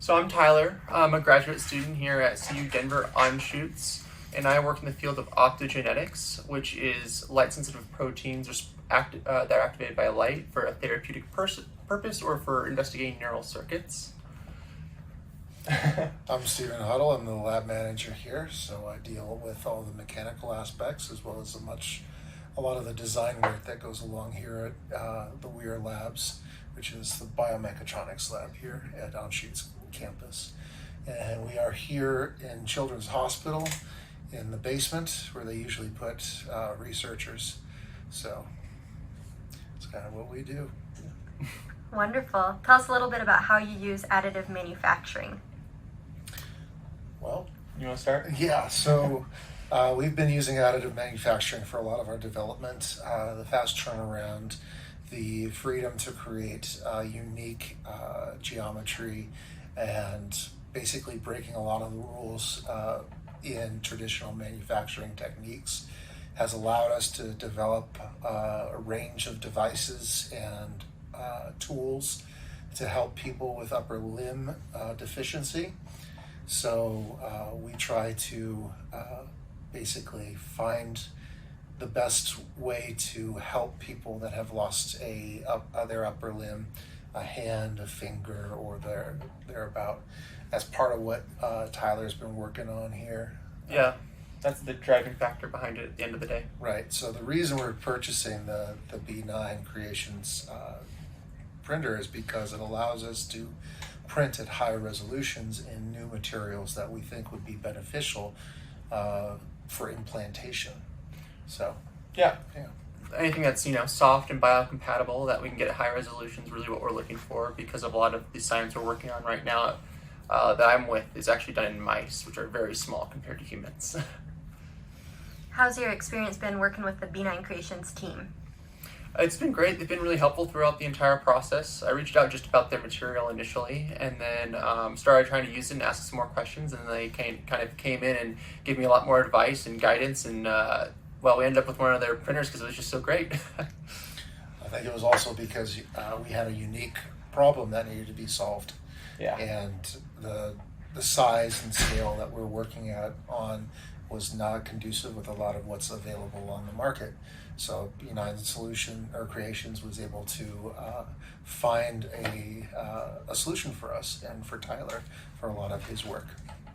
So I'm Tyler. I'm a graduate student here at CU Denver Anschutz, and I work in the field of optogenetics, which is light-sensitive proteins that are activated by light for a therapeutic purpose or for investigating neural circuits. I'm Stephen Huddle. I'm the lab manager here, so I deal with all the mechanical aspects as well as a lot of the design work that goes along here at the Weir Labs, which is the Biomechatronics Lab here at Anschutz campus. And we are here in Children's Hospital in the basement where they usually put researchers. So it's kind of what we do. Wonderful. Tell us a little bit about how you use additive manufacturing. Well, You want to start? yeah, so we've been using additive manufacturing for a lot of our development, the fast turnaround, the freedom to create unique geometry, and basically breaking a lot of the rules in traditional manufacturing techniques has allowed us to develop a range of devices and tools to help people with upper limb deficiency. So we try to basically find the best way to help people that have lost their upper limb, a hand, a finger, or thereabout. That's part of what Tyler's been working on here. Yeah, that's the driving factor behind it at the end of the day. Right, so the reason we're purchasing the B9 Creations printer is because it allows us to print at high resolutions in new materials that we think would be beneficial for implantation. So, Yeah. yeah. Anything that's soft and biocompatible that we can get at high resolution is really what we're looking for, because of a lot of the science we're working on right now that I'm with is actually done in mice, which are very small compared to humans. How's your experience been working with the B9 Creations team? It's been great. They've been really helpful throughout the entire process. I reached out just about their material initially, and then started trying to use it and ask some more questions, and they kind of came in and gave me a lot more advice and guidance, and we ended up with one of their printers because it was just so great. I think it was also because we had a unique problem that needed to be solved. Yeah. And the size and scale that we're working on was not conducive with a lot of what's available on the market. So United Solution or Creations was able to find a solution for us and for Tyler for a lot of his work.